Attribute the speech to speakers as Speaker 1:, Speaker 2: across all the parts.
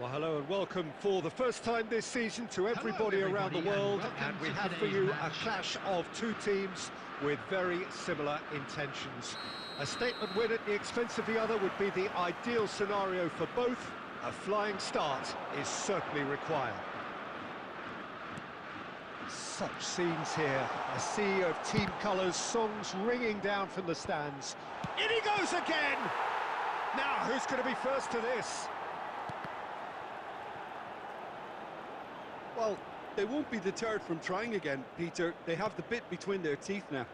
Speaker 1: Well, hello and welcome for the first time this season to everybody around the world, and we have for you a clash of two teams with very similar intentions. A statement win at the expense of the other would be the ideal scenario for both. A flying start is certainly required. Such scenes here, a sea of team colours, songs ringing down from the stands. In he goes again! Now, who's going to be first to this?
Speaker 2: Well, they won't be deterred from trying again, Peter. They have the bit between their teeth now.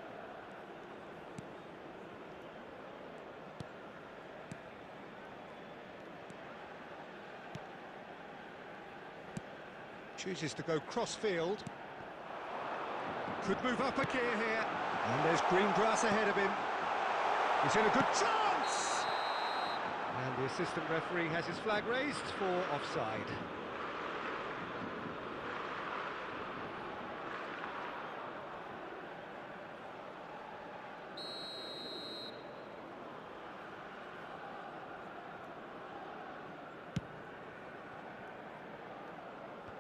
Speaker 1: Chooses to go cross-field. Could move up a gear here. And there's green grass ahead of him. He's in a good chance! And the assistant referee has his flag raised for offside.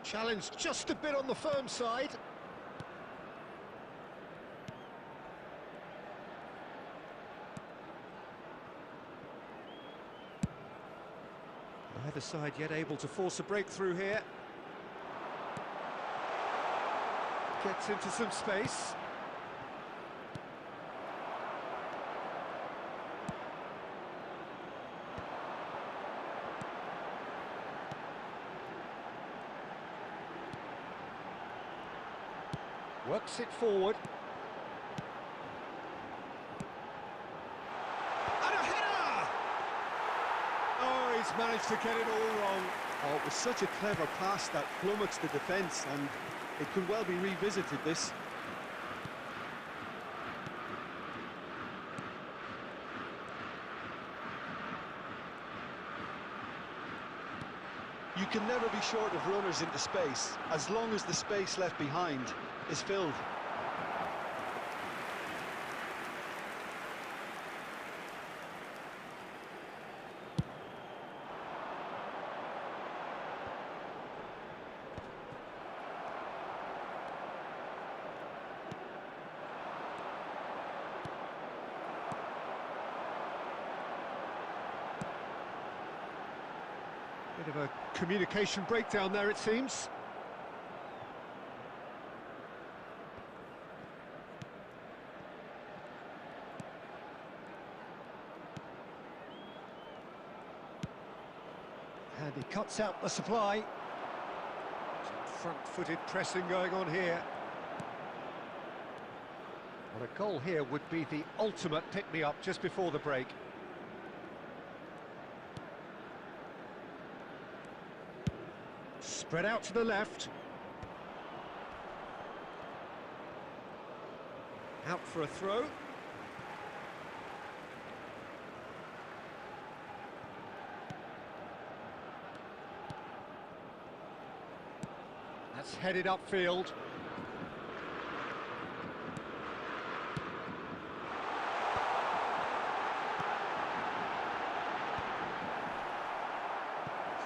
Speaker 1: Challenge just a bit on the firm side. Neither side yet able to force a breakthrough here. Gets into some space. Works it forward. And a header! Oh, he's managed to get it all wrong.
Speaker 2: Oh, it was such a clever pass that flummoxed the defence, and it could well be revisited, this. You can never be short of runners into space, as long as the space left behind is filled.
Speaker 1: Bit of a communication breakdown there, it seems. And he cuts out the supply. Some front-footed pressing going on here. Well, a goal here would be the ultimate pick-me-up just before the break. Spread out to the left. Out for a throw. That's headed upfield.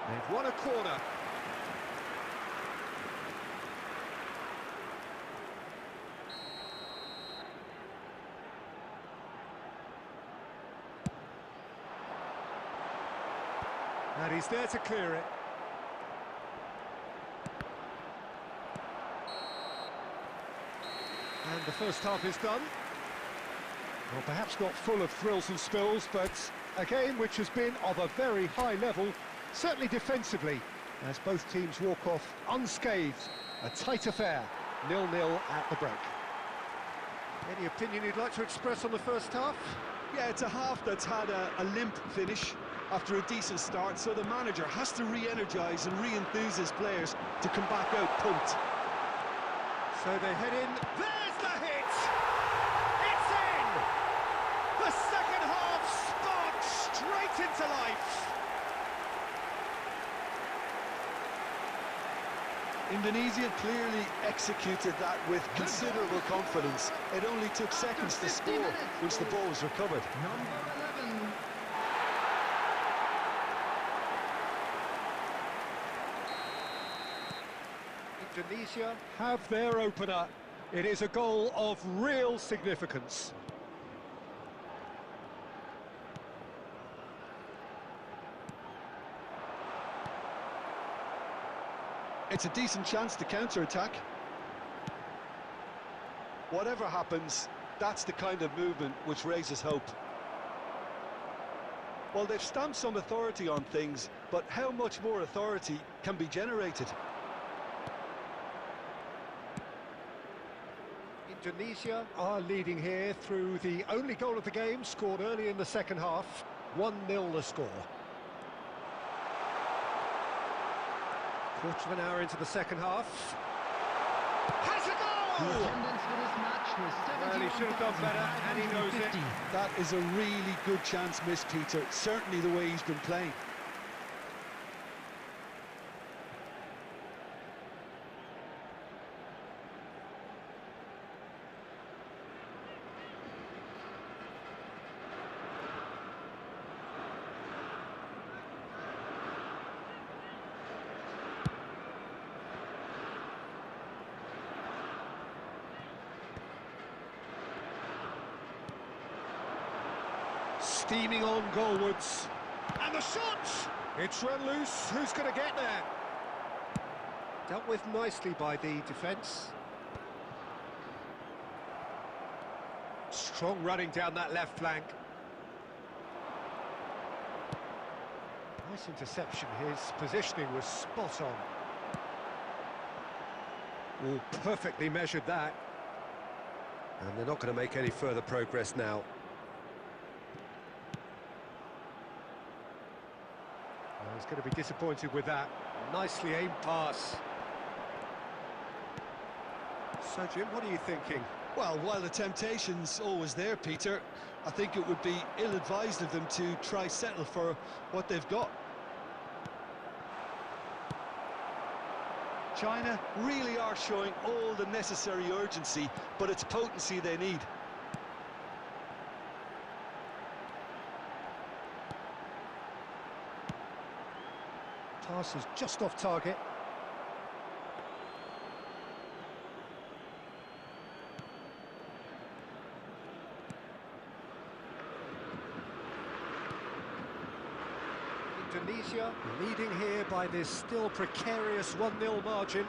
Speaker 1: They've won a corner. And he's there to clear it. And the first half is done. Well, perhaps not full of thrills and spills, but a game which has been of a very high level, certainly defensively, as both teams walk off unscathed. A tight affair, 0-0 at the break. Any opinion you'd like to express on the first half?
Speaker 2: Yeah, it's a half that's had a limp finish after a decent start, so the manager has to re-energise and re-enthuse his players to come back out pumped.
Speaker 1: So they head in. There's the hit! It's in! The second half sparked straight into life.
Speaker 2: Indonesia clearly executed that with considerable confidence. It only took seconds to score once the ball was recovered.
Speaker 3: Number 11.
Speaker 1: Indonesia have their opener. It is a goal of real significance.
Speaker 2: It's a decent chance to counter-attack. Whatever happens, that's the kind of movement which raises hope. Well, they've stamped some authority on things, but how much more authority can be generated?
Speaker 1: Indonesia are leading here through the only goal of the game, scored early in the second half. 1-0 the score. Quarter of an hour into the second half. Has a
Speaker 3: The
Speaker 1: goal!
Speaker 3: attendance for this match was
Speaker 1: Well, he should have done better, and he knows it.
Speaker 3: 71,550.
Speaker 2: That is a really good chance missed, Peter. Certainly the way he's been playing.
Speaker 1: Steaming on goalwards. And the shot! It's run loose. Who's going to get there? Dealt with nicely by the defence. Strong running down that left flank. Nice interception. His positioning was spot on. Oh, perfectly measured that. And they're not going to make any further progress now. He's going to be disappointed with that. Nicely aimed pass. So, Jim, what are you thinking?
Speaker 2: Well, while the temptation's always there, Peter, I think it would be ill-advised of them to try settle for what they've got. China really are showing all the necessary urgency, but it's potency they need.
Speaker 1: Pass is just off target. Indonesia leading here by this still precarious 1-0 margin.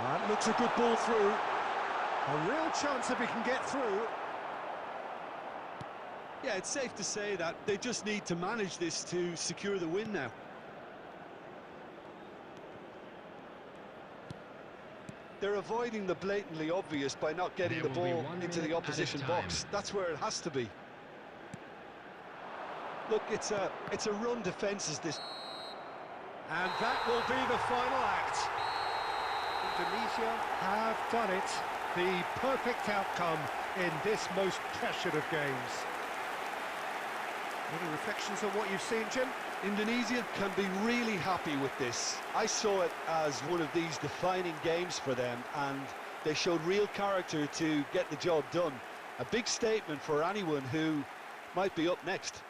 Speaker 1: That looks a good ball through. A real chance if he can get through.
Speaker 2: Yeah, it's safe to say that they just need to manage this to secure the win now. They're avoiding the blatantly obvious by not getting the ball into the opposition box. That's where it has to be. Look, it's a run defence is this.
Speaker 1: And that will be the final act. Indonesia have done it. The perfect outcome in this most pressured of games. Any reflections on what you've seen, Jim?
Speaker 2: Indonesia can be really happy with this. I saw it as one of these defining games for them, and they showed real character to get the job done. A big statement for anyone who might be up next.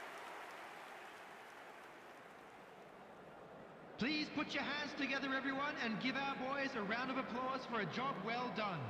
Speaker 3: Please put your hands together, everyone, and give our boys a round of applause for a job well done.